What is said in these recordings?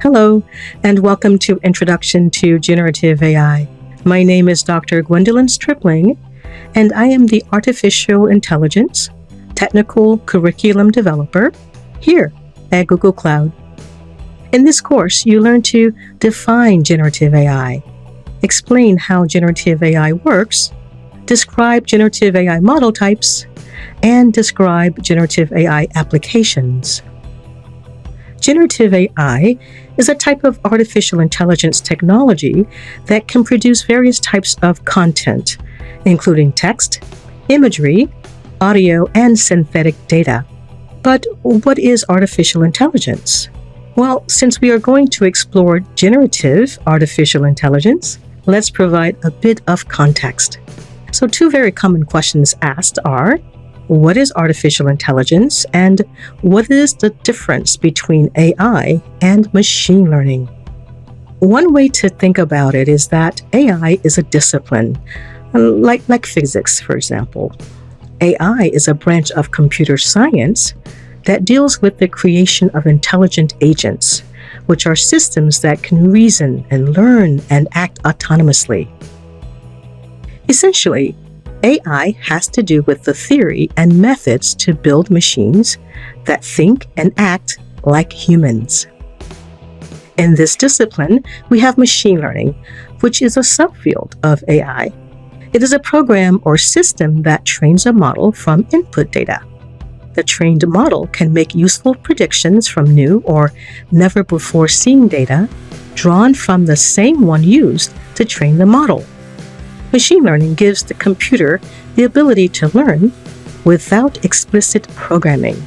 Hello, and welcome to Introduction to Generative AI. My name is Dr. Gwendolyn Stripling, and I am the Artificial Intelligence Technical Curriculum Developer here at Google Cloud. In this course, you learn to define generative AI, explain how generative AI works, describe generative AI model types, and describe generative AI applications. Generative AI is a type of artificial intelligence technology that can produce various types of content, including text, imagery, audio, and synthetic data. But what is artificial intelligence? Well, since we are going to explore generative artificial intelligence, let's provide a bit of context. So two very common questions asked are, what is artificial intelligence, and what is the difference between AI and machine learning? One way to think about it is that AI is a discipline, like physics, for example. AI is a branch of computer science that deals with the creation of intelligent agents, which are systems that can reason and learn and act autonomously. Essentially, AI has to do with the theory and methods to build machines that think and act like humans. In this discipline, we have machine learning, which is a subfield of AI. It is a program or system that trains a model from input data. The trained model can make useful predictions from new or never-before-seen data drawn from the same one used to train the model. Machine learning gives the computer the ability to learn without explicit programming.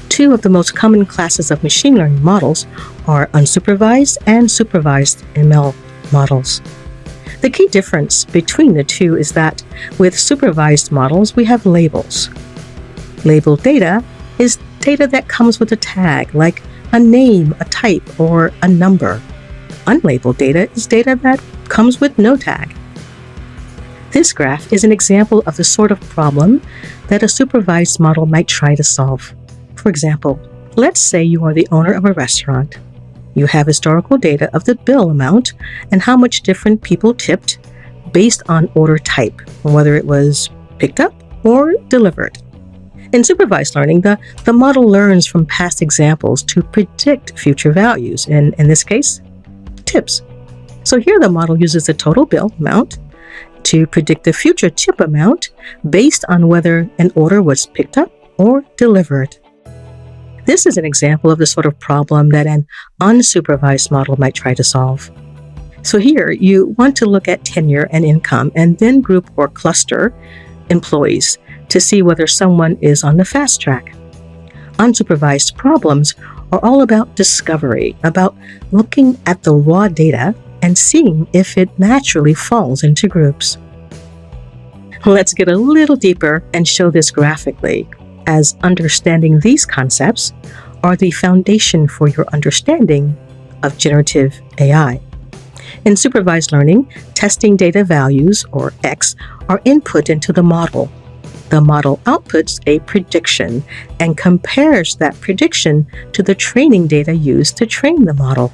Two of the most common classes of machine learning models are unsupervised and supervised ML models. The key difference between the two is that with supervised models, we have labels. Labeled data is data that comes with a tag, like a name, a type, or a number. Unlabeled data is data that comes with no tag. This graph is an example of the sort of problem that a supervised model might try to solve. For example, let's say you are the owner of a restaurant. You have historical data of the bill amount and how much different people tipped based on order type, whether it was picked up or delivered. In supervised learning, the model learns from past examples to predict future values, in this case, tips. So here the model uses the total bill amount to predict the future tip amount based on whether an order was picked up or delivered. This is an example of the sort of problem that an unsupervised model might try to solve. So here you want to look at tenure and income and then group or cluster employees to see whether someone is on the fast track. Unsupervised problems are all about discovery, about looking at the raw data and seeing if it naturally falls into groups. Let's get a little deeper and show this graphically, as understanding these concepts are the foundation for your understanding of generative AI. In supervised learning, testing data values, or X, are input into the model. The model outputs a prediction and compares that prediction to the training data used to train the model.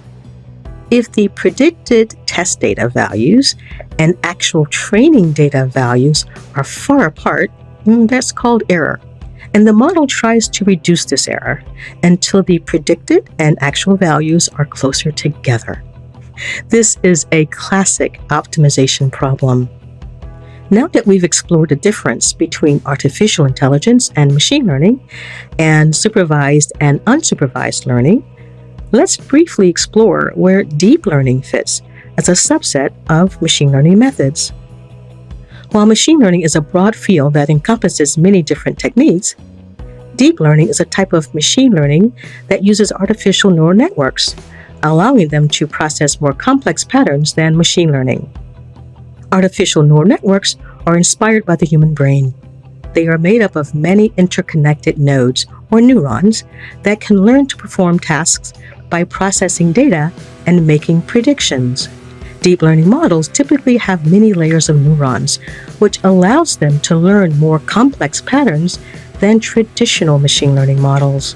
If the predicted test data values and actual training data values are far apart, that's called error. And the model tries to reduce this error until the predicted and actual values are closer together. This is a classic optimization problem. Now that we've explored the difference between artificial intelligence and machine learning, and supervised and unsupervised learning, let's briefly explore where deep learning fits as a subset of machine learning methods. While machine learning is a broad field that encompasses many different techniques, deep learning is a type of machine learning that uses artificial neural networks, allowing them to process more complex patterns than machine learning. Artificial neural networks are inspired by the human brain. They are made up of many interconnected nodes, or neurons, that can learn to perform tasks by processing data and making predictions. Deep learning models typically have many layers of neurons, which allows them to learn more complex patterns than traditional machine learning models.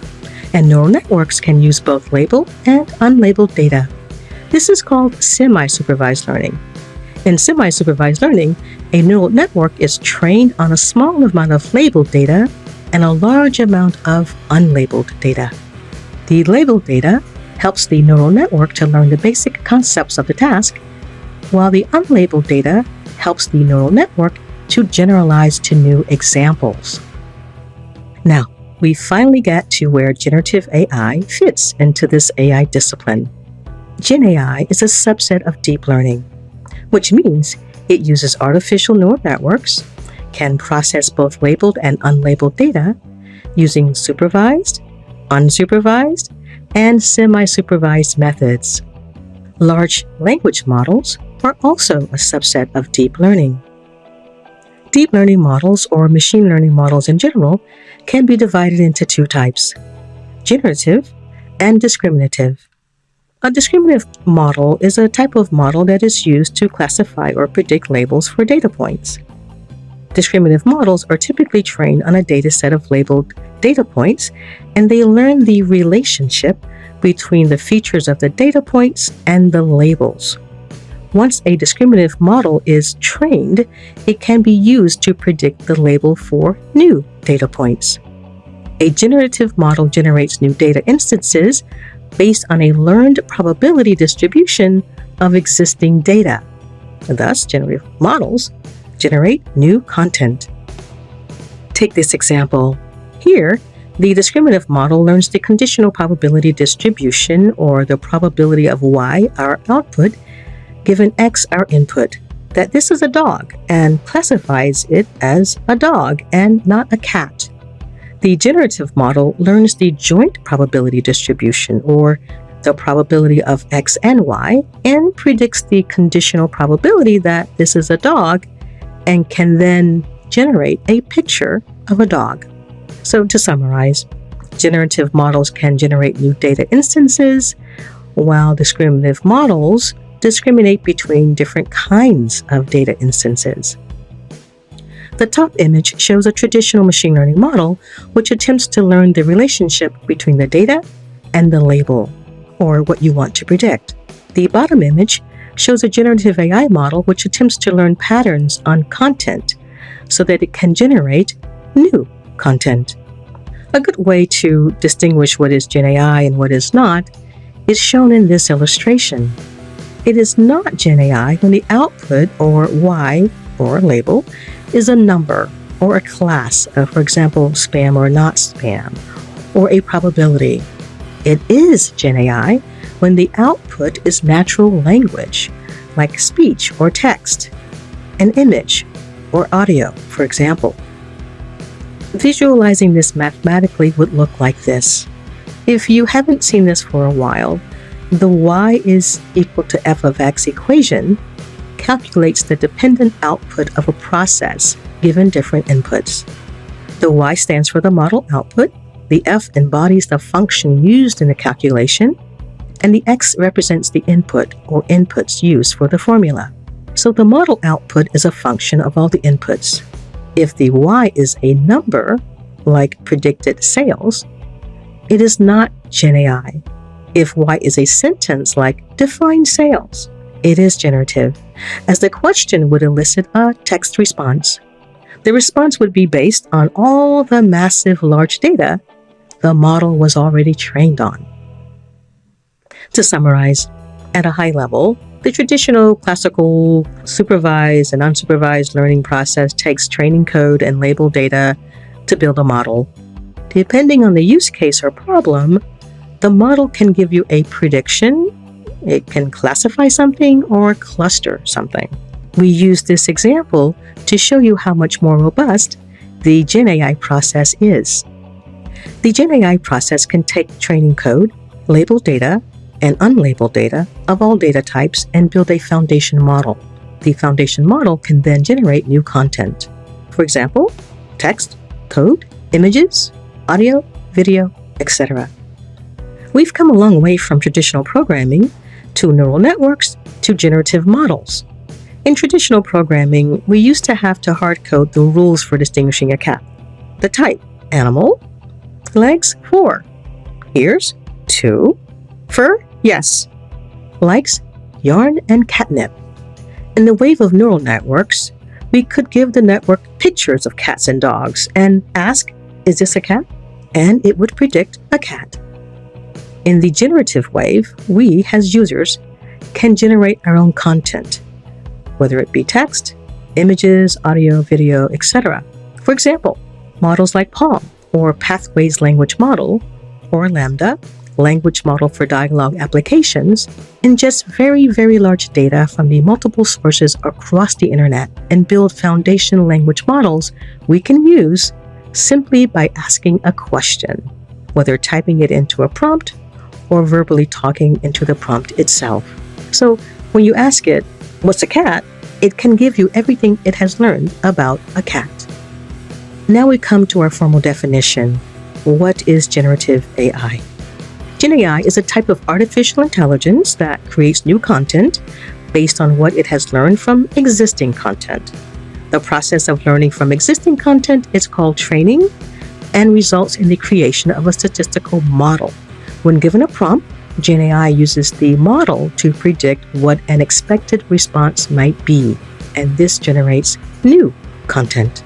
And neural networks can use both labeled and unlabeled data. This is called semi-supervised learning. In semi-supervised learning, a neural network is trained on a small amount of labeled data and a large amount of unlabeled data. The labeled data helps the neural network to learn the basic concepts of the task, while the unlabeled data helps the neural network to generalize to new examples. Now, we finally get to where generative AI fits into this AI discipline. Gen AI is a subset of deep learning, which means it uses artificial neural networks, can process both labeled and unlabeled data using supervised, unsupervised, and semi-supervised methods. Large language models are also a subset of deep learning. Deep learning models, or machine learning models in general, can be divided into two types: generative and discriminative. A discriminative model is a type of model that is used to classify or predict labels for data points. Discriminative models are typically trained on a data set of labeled data points, and they learn the relationship between the features of the data points and the labels. Once a discriminative model is trained, it can be used to predict the label for new data points. A generative model generates new data instances based on a learned probability distribution of existing data. Thus, generative models generate new content. Take this example. Here, the discriminative model learns the conditional probability distribution, or the probability of y, our output, given x, our input, that this is a dog, and classifies it as a dog and not a cat. The generative model learns the joint probability distribution, or the probability of x and y, and predicts the conditional probability that this is a dog, and can then generate a picture of a dog. So to summarize, generative models can generate new data instances, while discriminative models discriminate between different kinds of data instances. The top image shows a traditional machine learning model which attempts to learn the relationship between the data and the label, or what you want to predict. The bottom image shows a generative AI model which attempts to learn patterns on content so that it can generate new content. A good way to distinguish what is Gen AI and what is not is shown in this illustration. It is not Gen AI when the output, or Y, or label, is a number or a class, for example, spam or not spam, or a probability. It is Gen AI when the output is natural language, like speech or text, an image or audio, for example. Visualizing this mathematically would look like this. If you haven't seen this for a while, the y is equal to f of x equation calculates the dependent output of a process given different inputs. The y stands for the model output, the f embodies the function used in the calculation, and the x represents the input or inputs used for the formula. So the model output is a function of all the inputs. If the y is a number, like predicted sales, it is not Gen AI. If y is a sentence like define sales, it is generative, as the question would elicit a text response. The response would be based on all the massive large data the model was already trained on. To summarize, at a high level, the traditional classical supervised and unsupervised learning process takes training code and label data to build a model. Depending on the use case or problem, the model can give you a prediction, it can classify something, or cluster something. We use this example to show you how much more robust the Gen AI process is. The Gen AI process can take training code, labeled data, and unlabeled data of all data types and build a foundation model. The foundation model can then generate new content. For example, text, code, images, audio, video, etc. We've come a long way from traditional programming to neural networks to generative models. In traditional programming, we used to have to hard code the rules for distinguishing a cat. The type, animal, legs, 4. Ears? 2. Fur? Yes. Likes yarn and catnip. In the wave of neural networks, we could give the network pictures of cats and dogs and ask, is this a cat? And it would predict a cat. In the generative wave, we, as users, can generate our own content, whether it be text, images, audio, video, etc. For example, models like Palm, or Pathways Language Model, or Lambda, language model for dialogue applications, ingest very, very large data from the multiple sources across the internet and build foundation language models we can use simply by asking a question, whether typing it into a prompt or verbally talking into the prompt itself. So when you ask it, what's a cat? It can give you everything it has learned about a cat. Now we come to our formal definition. What is generative AI? Gen AI is a type of artificial intelligence that creates new content based on what it has learned from existing content. The process of learning from existing content is called training and results in the creation of a statistical model. When given a prompt, Gen AI uses the model to predict what an expected response might be, and this generates new content.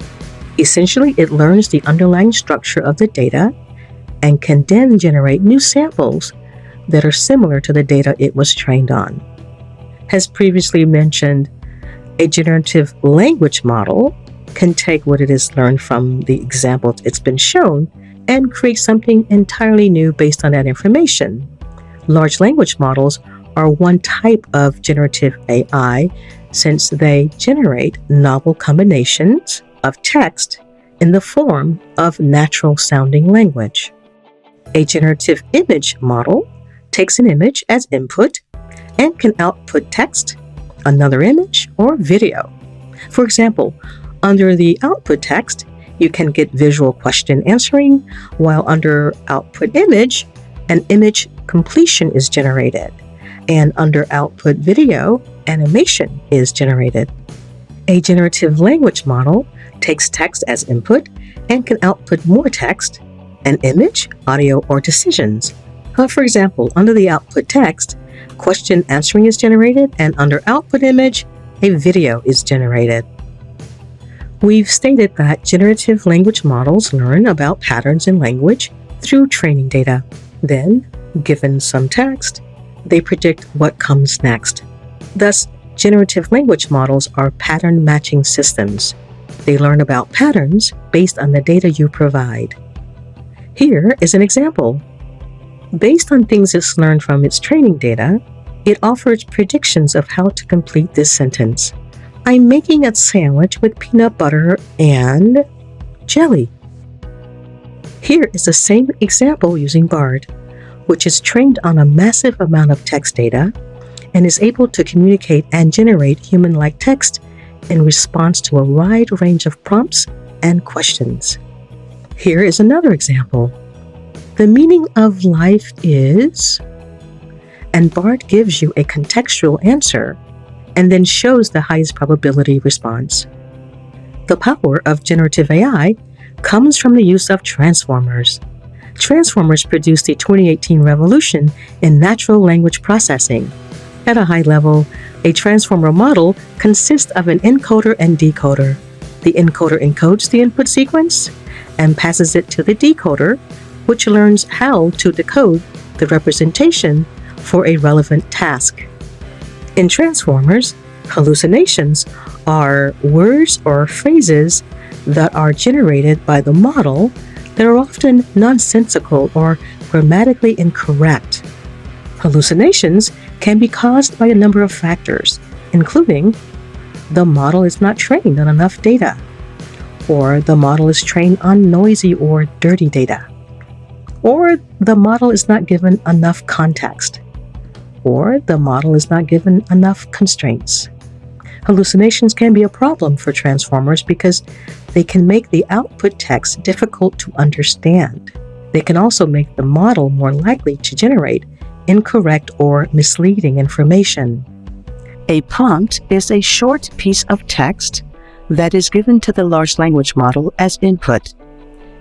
Essentially, it learns the underlying structure of the data and can then generate new samples that are similar to the data it was trained on. As previously mentioned, a generative language model can take what it has learned from the examples it's been shown and create something entirely new based on that information. Large language models are one type of generative AI since they generate novel combinations of text in the form of natural-sounding language. A generative image model takes an image as input and can output text, another image, or video. For example, under the output text, you can get visual question answering, while under output image, an image completion is generated, and under output video, animation is generated. A generative language model takes text as input and can output more text, an image, audio, or decisions. For example, under the output text, question answering is generated, and under output image, a video is generated. We've stated that generative language models learn about patterns in language through training data. Then, given some text, they predict what comes next. Thus, generative language models are pattern matching systems. They learn about patterns based on the data you provide. Here is an example. Based on things it's learned from its training data, it offers predictions of how to complete this sentence. I'm making a sandwich with peanut butter and jelly. Here is the same example using BARD, which is trained on a massive amount of text data and is able to communicate and generate human-like text in response to a wide range of prompts and questions. Here is another example. The meaning of life is, and BARD gives you a contextual answer and then shows the highest probability response. The power of generative AI comes from the use of transformers. Transformers produced the 2018 revolution in natural language processing. At a high level, a transformer model consists of an encoder and decoder. The encoder encodes the input sequence and passes it to the decoder, which learns how to decode the representation for a relevant task. In transformers, hallucinations are words or phrases that are generated by the model that are often nonsensical or grammatically incorrect. Hallucinations can be caused by a number of factors, including the model is not trained on enough data, or the model is trained on noisy or dirty data, or the model is not given enough context, or the model is not given enough constraints. Hallucinations can be a problem for transformers because they can make the output text difficult to understand. They can also make the model more likely to generate incorrect or misleading information. A prompt is a short piece of text that is given to the large language model as input.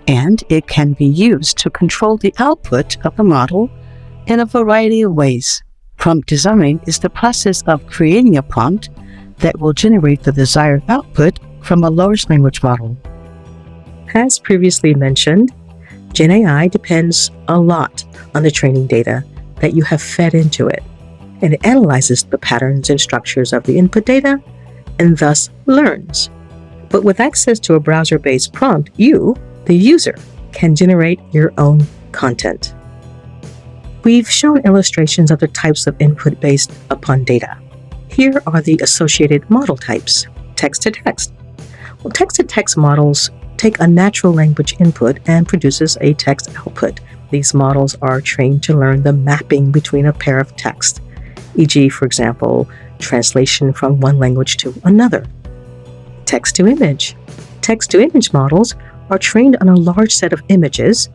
and it can be used to control the output of the model in a variety of ways. Prompt design is the process of creating a prompt that will generate the desired output from a large language model. As previously mentioned, Gen AI depends a lot on the training data that you have fed into it, and it analyzes the patterns and structures of the input data and thus learns. But with access to a browser-based prompt, you, the user, can generate your own content. We've shown illustrations of the types of input based upon data. Here are the associated model types. Text-to-text. Well, text-to-text models take a natural language input and produces a text output. These models are trained to learn the mapping between a pair of text, e.g., for example, translation from one language to another. Text-to-image. Text-to-image models are trained on a large set of images,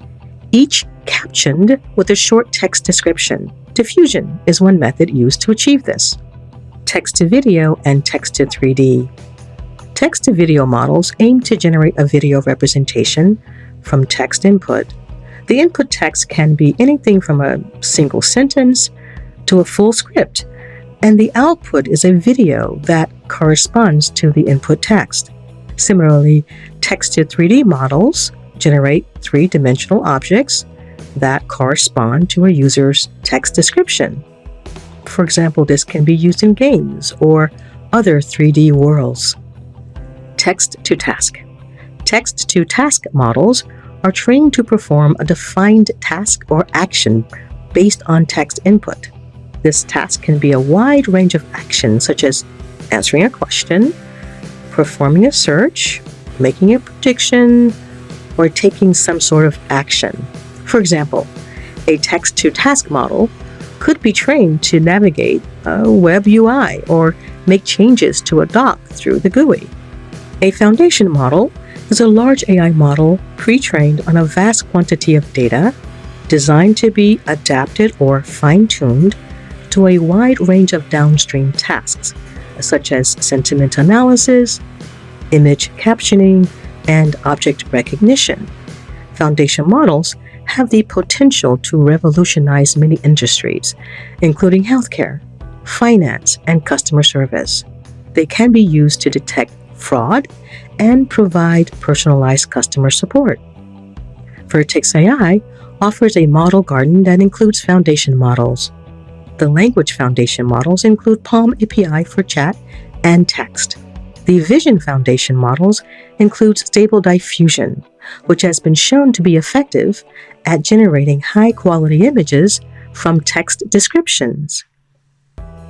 each captioned with a short text description. Diffusion is one method used to achieve this. Text-to-video and text-to-3D. Text-to-video models aim to generate a video representation from text input. The input text can be anything from a single sentence to a full script, and the output is a video that corresponds to the input text. Similarly, text-to-3D models generate three-dimensional objects that correspond to a user's text description. For example, this can be used in games or other 3D worlds. Text-to-task. Text-to-task models are trained to perform a defined task or action based on text input. This task can be a wide range of actions such as answering a question, performing a search, making a prediction, or taking some sort of action. For example, a text-to-task model could be trained to navigate a web UI or make changes to a doc through the GUI. A foundation model is a large AI model pre-trained on a vast quantity of data designed to be adapted or fine-tuned to a wide range of downstream tasks, such as sentiment analysis, image captioning, and object recognition. Foundation models have the potential to revolutionize many industries, including healthcare, finance, and customer service. They can be used to detect fraud and provide personalized customer support. Vertex AI offers a model garden that includes foundation models. The language foundation models include Palm API for chat and text. The vision foundation models include Stable Diffusion, which has been shown to be effective at generating high-quality images from text descriptions.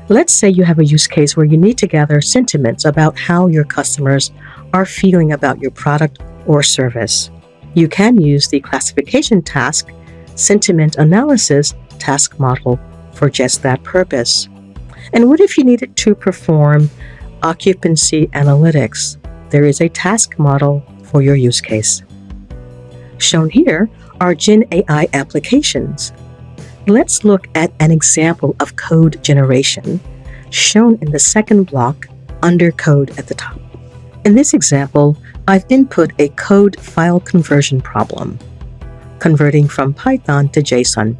Let's say you have a use case where you need to gather sentiments about how your customers are feeling about your product or service. You can use the classification task sentiment analysis task model for just that purpose. And what if you needed to perform occupancy analytics? There is a task model for your use case. Shown here are Gen AI applications. Let's look at an example of code generation, shown in the second block under code at the top. In this example, I've input a code file conversion problem, converting from Python to JSON.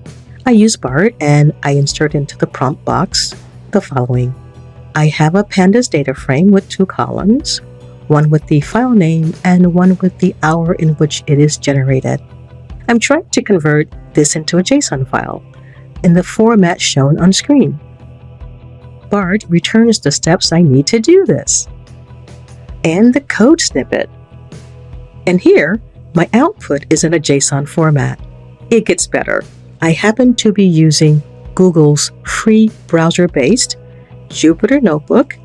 I use BART and I insert into the prompt box the following. I have a pandas data frame with two columns, one with the file name and one with the hour in which it is generated. I'm trying to convert this into a JSON file in the format shown on screen. BART returns the steps I need to do this, and the code snippet. And here, my output is in a JSON format. It gets better. I happen to be using Google's free browser-based Jupyter Notebook,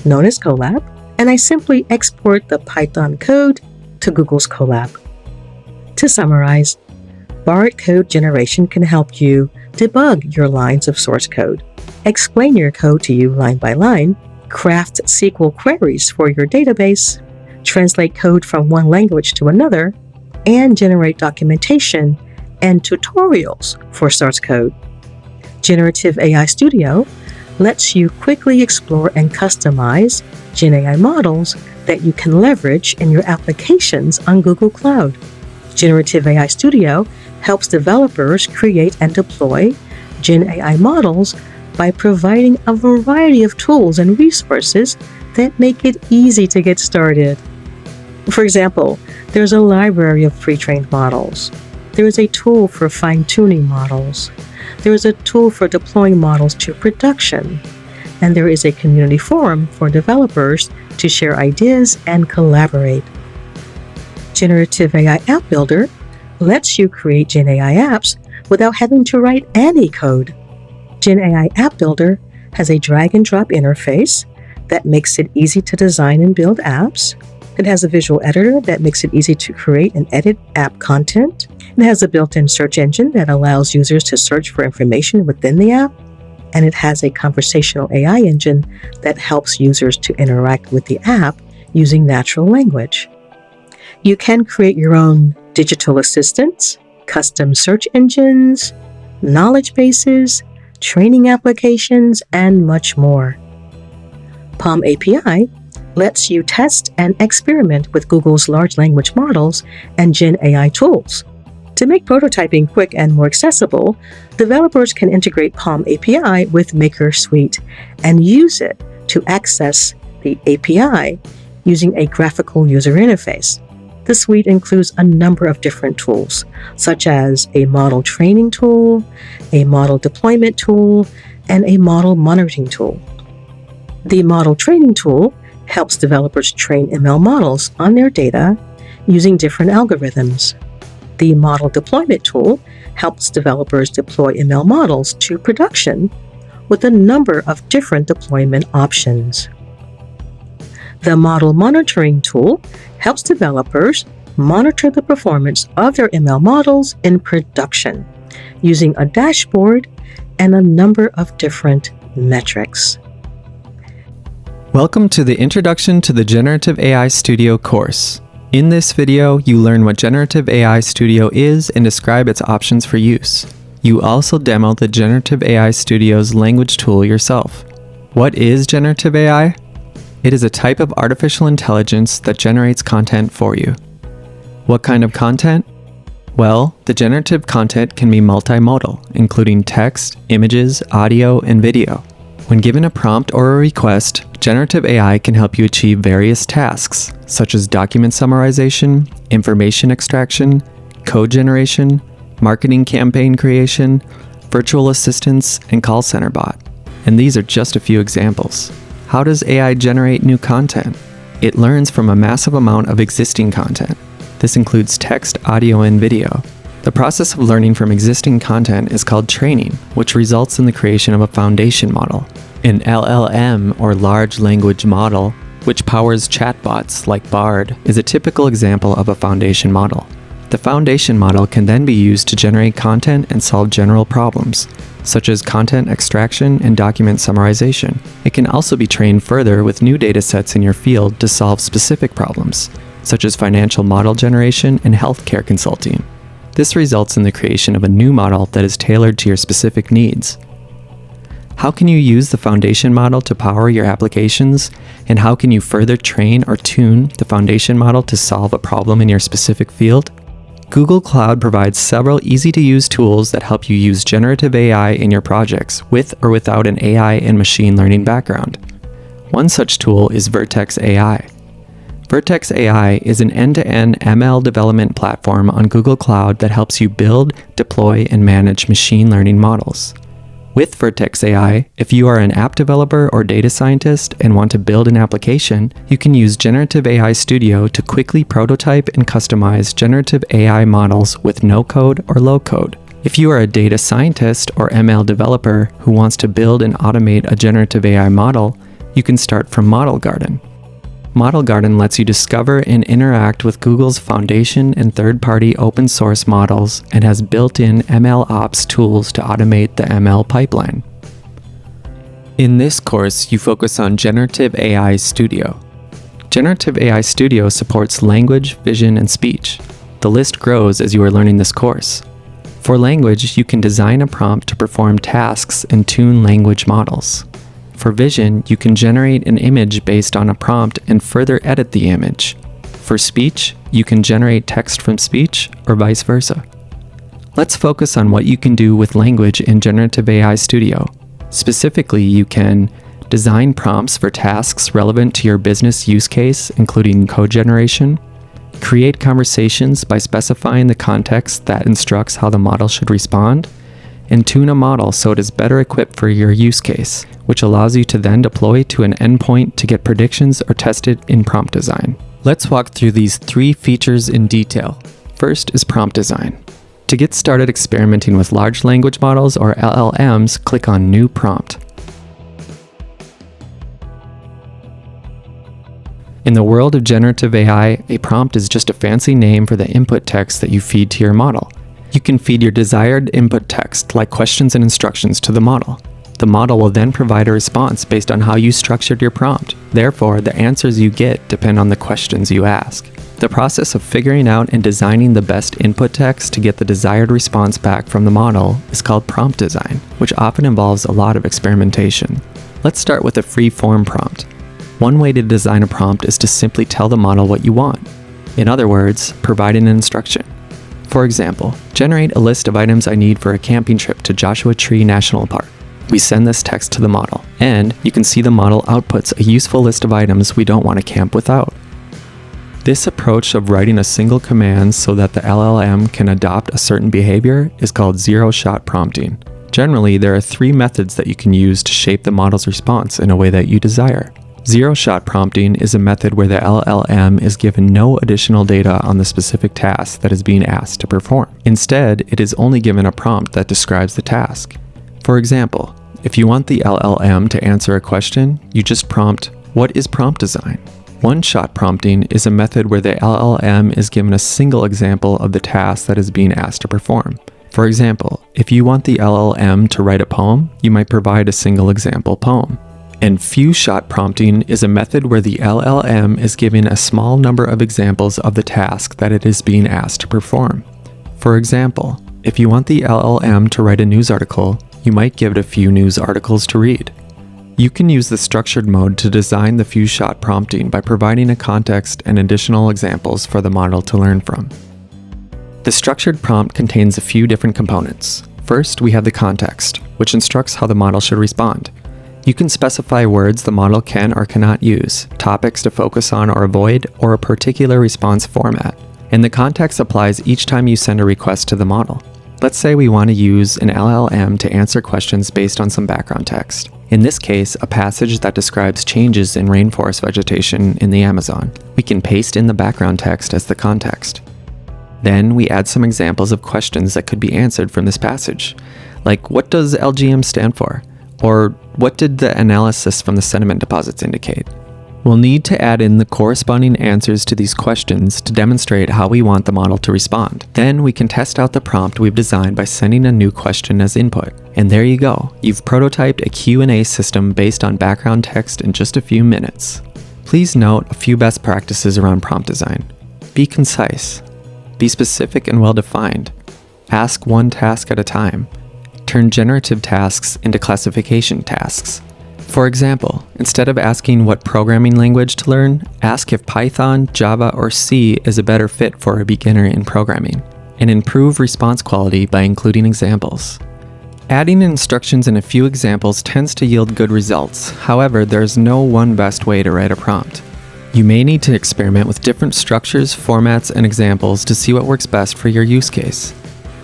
known as Colab, and I simply export the Python code to Google's Colab. To summarize, BART code generation can help you debug your lines of source code, explain your code to you line by line, craft SQL queries for your database, translate code from one language to another, and generate documentation and tutorials for source code. Generative AI Studio lets you quickly explore and customize Gen AI models that you can leverage in your applications on Google Cloud. Generative AI Studio helps developers create and deploy Gen AI models by providing a variety of tools and resources that make it easy to get started. For example, there's a library of pre-trained models. There is a tool for fine-tuning models. There is a tool for deploying models to production. And there is a community forum for developers to share ideas and collaborate. Generative AI App Builder lets you create Gen AI apps without having to write any code. Gen AI App Builder has a drag-and-drop interface that makes it easy to design and build apps. It has a visual editor that makes it easy to create and edit app content. It has a built-in search engine that allows users to search for information within the app. And it has a conversational AI engine that helps users to interact with the app using natural language. You can create your own digital assistants, custom search engines, knowledge bases, training applications, and much more. Palm API lets you test and experiment with Google's large language models and Gen AI tools. To make prototyping quick and more accessible, developers can integrate Palm API with Maker Suite and use it to access the API using a graphical user interface. The suite includes a number of different tools, such as a model training tool, a model deployment tool, and a model monitoring tool. The model training tool helps developers train ML models on their data using different algorithms. The model deployment tool helps developers deploy ML models to production with a number of different deployment options. The model monitoring tool helps developers monitor the performance of their ML models in production using a dashboard and a number of different metrics. Welcome to the Introduction to the Generative AI Studio course. In this video, you learn what Generative AI Studio is and describe its options for use. You also demo the Generative AI Studio's language tool yourself. What is Generative AI? It is a type of artificial intelligence that generates content for you. What kind of content? Well, the generative content can be multimodal, including text, images, audio, and video. When given a prompt or a request, Generative AI can help you achieve various tasks, such as document summarization, information extraction, code generation, marketing campaign creation, virtual assistants, and call center bot. And these are just a few examples. How does AI generate new content? It learns from a massive amount of existing content. This includes text, audio, and video. The process of learning from existing content is called training, which results in the creation of a foundation model. An LLM, or large language model, which powers chatbots like Bard, is a typical example of a foundation model. The foundation model can then be used to generate content and solve general problems, such as content extraction and document summarization. It can also be trained further with new datasets in your field to solve specific problems, such as financial model generation and healthcare consulting. This results in the creation of a new model that is tailored to your specific needs. How can you use the foundation model to power your applications? And how can you further train or tune the foundation model to solve a problem in your specific field? Google Cloud provides several easy-to-use tools that help you use generative AI in your projects with or without an AI and machine learning background. One such tool is Vertex AI. Vertex AI is an end-to-end ML development platform on Google Cloud that helps you build, deploy, and manage machine learning models. With Vertex AI, if you are an app developer or data scientist and want to build an application, you can use Generative AI Studio to quickly prototype and customize generative AI models with no code or low code. If you are a data scientist or ML developer who wants to build and automate a generative AI model, you can start from Model Garden. Model Garden lets you discover and interact with Google's foundation and third-party open source models and has built-in ML ops tools to automate the ML pipeline. In this course, you focus on Generative AI Studio. Generative AI Studio supports language, vision, and speech. The list grows as you are learning this course. For language, you can design a prompt to perform tasks and tune language models. For vision, you can generate an image based on a prompt and further edit the image. For speech, you can generate text from speech or vice versa. Let's focus on what you can do with language in Generative AI Studio. Specifically, you can design prompts for tasks relevant to your business use case, including code generation, create conversations by specifying the context that instructs how the model should respond, and tune a model so it is better equipped for your use case, which allows you to then deploy to an endpoint to get predictions or test it in prompt design. Let's walk through these 3 features in detail. First is prompt design. To get started experimenting with large language models or LLMs, click on New Prompt. In the world of generative AI, a prompt is just a fancy name for the input text that you feed to your model. You can feed your desired input text, like questions and instructions, to the model. The model will then provide a response based on how you structured your prompt. Therefore, the answers you get depend on the questions you ask. The process of figuring out and designing the best input text to get the desired response back from the model is called prompt design, which often involves a lot of experimentation. Let's start with a free-form prompt. One way to design a prompt is to simply tell the model what you want. In other words, provide an instruction. For example, generate a list of items I need for a camping trip to Joshua Tree National Park. We send this text to the model, and you can see the model outputs a useful list of items we don't want to camp without. This approach of writing a single command so that the LLM can adopt a certain behavior is called zero-shot prompting. Generally, there are 3 methods that you can use to shape the model's response in a way that you desire. Zero-shot prompting is a method where the LLM is given no additional data on the specific task that is being asked to perform. Instead, it is only given a prompt that describes the task. For example, if you want the LLM to answer a question, you just prompt, "What is prompt design?" One-shot prompting is a method where the LLM is given a single example of the task that is being asked to perform. For example, if you want the LLM to write a poem, you might provide a single example poem. And few-shot prompting is a method where the LLM is given a small number of examples of the task that it is being asked to perform. For example, if you want the LLM to write a news article, you might give it a few news articles to read. You can use the structured mode to design the few-shot prompting by providing a context and additional examples for the model to learn from. The structured prompt contains a few different components. First, we have the context, which instructs how the model should respond. You can specify words the model can or cannot use, topics to focus on or avoid, or a particular response format. And the context applies each time you send a request to the model. Let's say we want to use an LLM to answer questions based on some background text. In this case, a passage that describes changes in rainforest vegetation in the Amazon. We can paste in the background text as the context. Then we add some examples of questions that could be answered from this passage, like what does LGM stand for? Or what did the analysis from the sediment deposits indicate? We'll need to add in the corresponding answers to these questions to demonstrate how we want the model to respond. Then we can test out the prompt we've designed by sending a new question as input. And there you go, you've prototyped a Q&A system based on background text in just a few minutes. Please note a few best practices around prompt design. Be concise. Be specific and well-defined. Ask one task at a time. Turn generative tasks into classification tasks. For example, instead of asking what programming language to learn, ask if Python, Java, or C is a better fit for a beginner in programming, and improve response quality by including examples. Adding instructions and a few examples tends to yield good results. However, there's no one best way to write a prompt. You may need to experiment with different structures, formats, and examples to see what works best for your use case.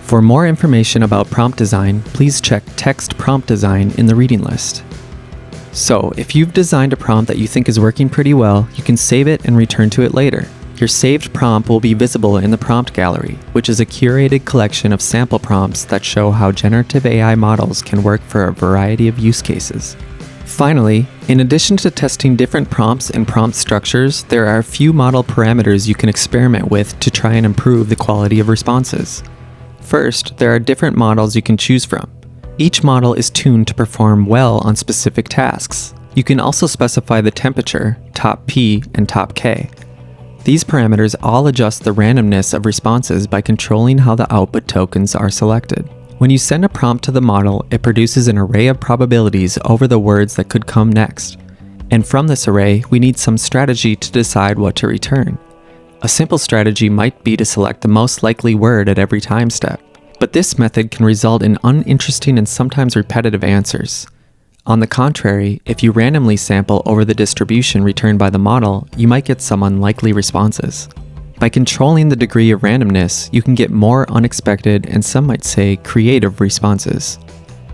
For more information about prompt design, please check Text Prompt Design in the reading list. So, if you've designed a prompt that you think is working pretty well, you can save it and return to it later. Your saved prompt will be visible in the prompt gallery, which is a curated collection of sample prompts that show how generative AI models can work for a variety of use cases. Finally, in addition to testing different prompts and prompt structures, there are a few model parameters you can experiment with to try and improve the quality of responses. First, there are different models you can choose from. Each model is tuned to perform well on specific tasks. You can also specify the temperature, top P and top K. These parameters all adjust the randomness of responses by controlling how the output tokens are selected. When you send a prompt to the model, it produces an array of probabilities over the words that could come next. And from this array, we need some strategy to decide what to return. A simple strategy might be to select the most likely word at every time step, but this method can result in uninteresting and sometimes repetitive answers. On the contrary, if you randomly sample over the distribution returned by the model, you might get some unlikely responses. By controlling the degree of randomness, you can get more unexpected and some might say creative responses.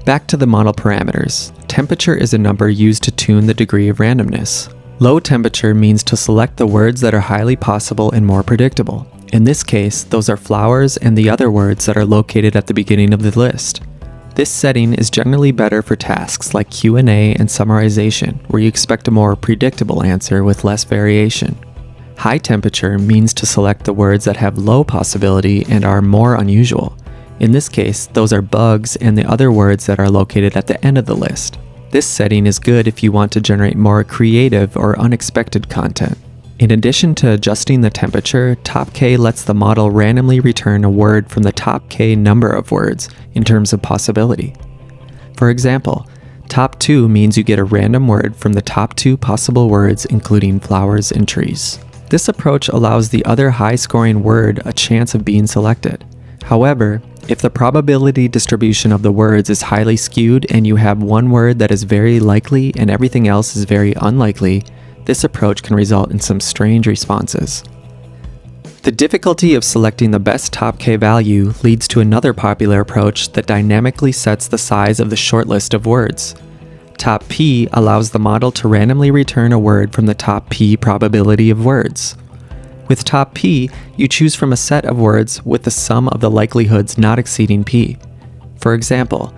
Back to the model parameters. Temperature is a number used to tune the degree of randomness. Low temperature means to select the words that are highly possible and more predictable. In this case, those are flowers and the other words that are located at the beginning of the list. This setting is generally better for tasks like Q&A and summarization, where you expect a more predictable answer with less variation. High temperature means to select the words that have low possibility and are more unusual. In this case, those are bugs and the other words that are located at the end of the list. This setting is good if you want to generate more creative or unexpected content. In addition to adjusting the temperature, top K lets the model randomly return a word from the top K number of words in terms of possibility. For example, top 2 means you get a random word from the top 2 possible words including flowers and trees. This approach allows the other high-scoring word a chance of being selected. However, if the probability distribution of the words is highly skewed and you have one word that is very likely and everything else is very unlikely, this approach can result in some strange responses. The difficulty of selecting the best top K value leads to another popular approach that dynamically sets the size of the shortlist of words. Top P allows the model to randomly return a word from the top P probability of words. With top P, you choose from a set of words with the sum of the likelihoods not exceeding P. For example,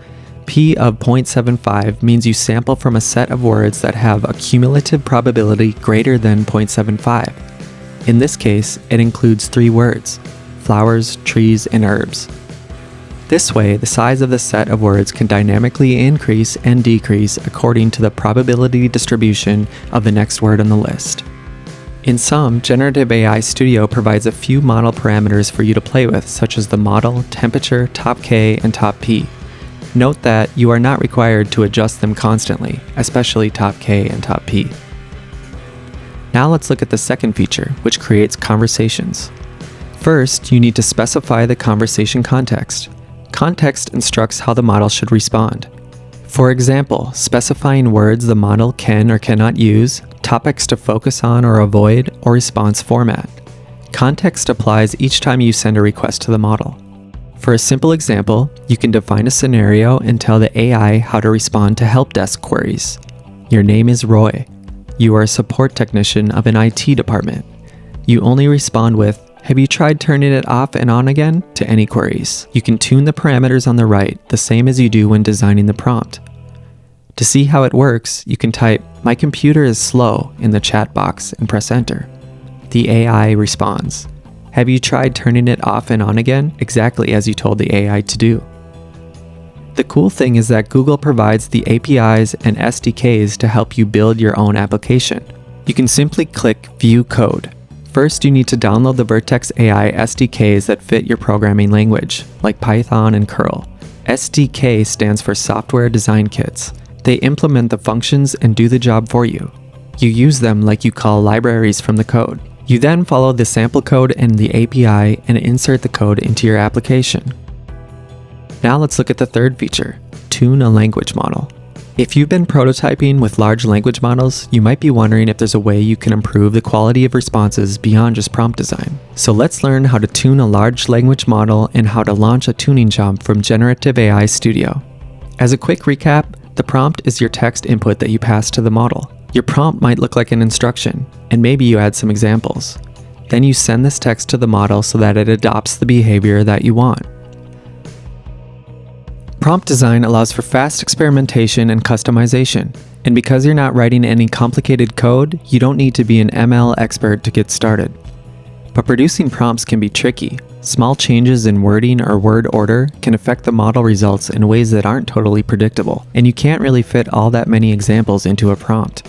P of 0.75 means you sample from a set of words that have a cumulative probability greater than 0.75. In this case, it includes 3 words: flowers, trees, and herbs. This way, the size of the set of words can dynamically increase and decrease according to the probability distribution of the next word on the list. In sum, Generative AI Studio provides a few model parameters for you to play with, such as the model, temperature, top K, and top P. Note that you are not required to adjust them constantly, especially top K and top P. Now let's look at the second feature, which creates conversations. First, you need to specify the conversation context. Context instructs how the model should respond. For example, specifying words the model can or cannot use, topics to focus on or avoid, or response format. Context applies each time you send a request to the model. For a simple example, you can define a scenario and tell the AI how to respond to help desk queries. Your name is Roy. You are a support technician of an IT department. You only respond with, "Have you tried turning it off and on again?" to any queries. You can tune the parameters on the right, the same as you do when designing the prompt. To see how it works, you can type, "My computer is slow" in the chat box and press enter. The AI responds, "Have you tried turning it off and on again?" exactly as you told the AI to do. The cool thing is that Google provides the APIs and SDKs to help you build your own application. You can simply click View Code. First, you need to download the Vertex AI SDKs that fit your programming language, like Python and curl. SDK stands for Software Design Kits. They implement the functions and do the job for you. You use them like you call libraries from the code. You then follow the sample code and the API and insert the code into your application. Now let's look at the third feature, tune a language model. If you've been prototyping with large language models, you might be wondering if there's a way you can improve the quality of responses beyond just prompt design. So let's learn how to tune a large language model and how to launch a tuning job from Generative AI Studio. As a quick recap, the prompt is your text input that you pass to the model. Your prompt might look like an instruction, and maybe you add some examples. Then you send this text to the model so that it adopts the behavior that you want. Prompt design allows for fast experimentation and customization, and because you're not writing any complicated code, you don't need to be an ML expert to get started. But producing prompts can be tricky. Small changes in wording or word order can affect the model results in ways that aren't totally predictable, and you can't really fit all that many examples into a prompt.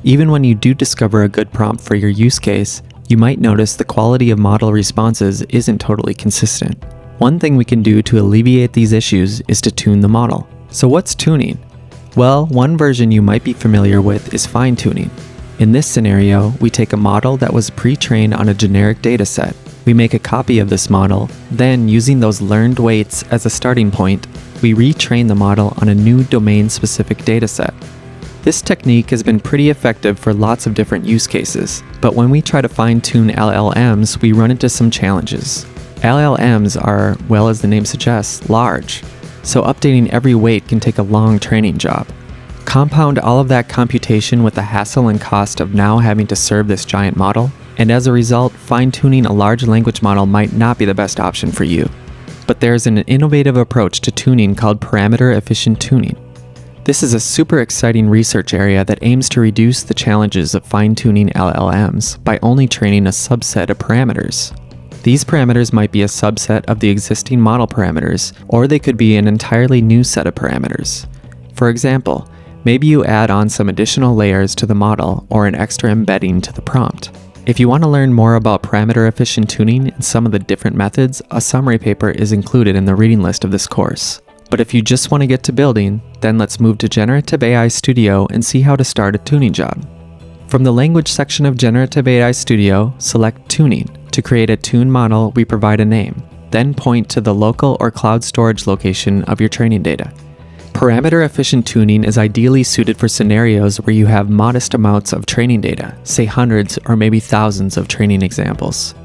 Even when you do discover a good prompt for your use case, you might notice the quality of model responses isn't totally consistent. One thing we can do to alleviate these issues is to tune the model. So what's tuning? Well, one version you might be familiar with is fine-tuning. In this scenario, we take a model that was pre-trained on a generic dataset. We make a copy of this model, then using those learned weights as a starting point, we retrain the model on a new domain-specific dataset. This technique has been pretty effective for lots of different use cases, but when we try to fine-tune LLMs, we run into some challenges. LLMs are, well as the name suggests, large, so updating every weight can take a long training job. Compound all of that computation with the hassle and cost of now having to serve this giant model, and as a result, fine-tuning a large language model might not be the best option for you. But there's an innovative approach to tuning called parameter-efficient tuning. This is a super exciting research area that aims to reduce the challenges of fine-tuning LLMs by only training a subset of parameters. These parameters might be a subset of the existing model parameters, or they could be an entirely new set of parameters. For example, maybe you add on some additional layers to the model or an extra embedding to the prompt. If you want to learn more about parameter-efficient tuning and some of the different methods, a summary paper is included in the reading list of this course. But if you just want to get to building, then let's move to Generative AI Studio and see how to start a tuning job. From the language section of Generative AI Studio, select Tuning. To create a tuned model, we provide a name, then point to the local or cloud storage location of your training data. Parameter-efficient tuning is ideally suited for scenarios where you have modest amounts of training data, say hundreds or maybe thousands of training examples.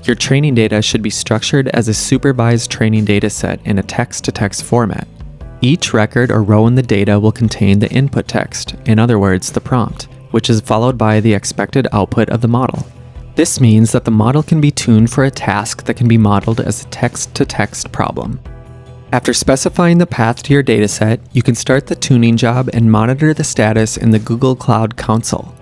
Your training data should be structured as a supervised training dataset in a text-to-text format. Each record or row in the data will contain the input text, in other words, the prompt, which is followed by the expected output of the model. This means that the model can be tuned for a task that can be modeled as a text-to-text problem. After specifying the path to your dataset, you can start the tuning job and monitor the status in the Google Cloud Console.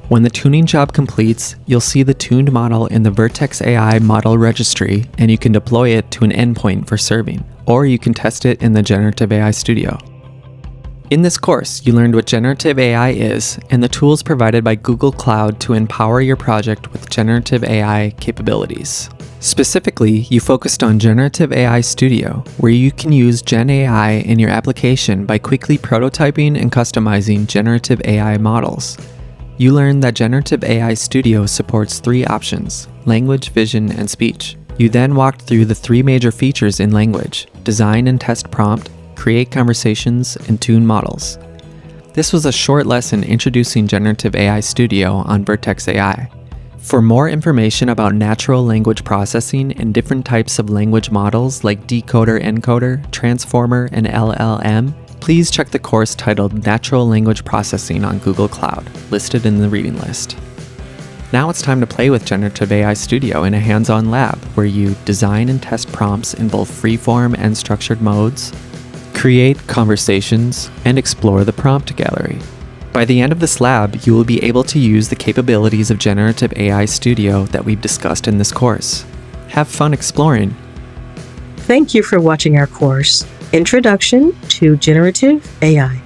When the tuning job completes, you'll see the tuned model in the Vertex AI model registry, and you can deploy it to an endpoint for serving, or you can test it in the Generative AI Studio. In this course, you learned what Generative AI is and the tools provided by Google Cloud to empower your project with Generative AI capabilities. Specifically, you focused on Generative AI Studio, where you can use Gen AI in your application by quickly prototyping and customizing generative AI models. You learned that Generative AI Studio supports 3 options: language, vision, and speech. You then walked through the 3 major features in language: design and test prompt, create conversations, and tune models. This was a short lesson introducing Generative AI Studio on Vertex AI. For more information about natural language processing and different types of language models like decoder, encoder, transformer, and LLM, please check the course titled Natural Language Processing on Google Cloud, listed in the reading list. Now it's time to play with Generative AI Studio in a hands-on lab where you design and test prompts in both freeform and structured modes, create conversations, and explore the prompt gallery. By the end of this lab, you will be able to use the capabilities of Generative AI Studio that we've discussed in this course. Have fun exploring. Thank you for watching our course, Introduction to Generative AI.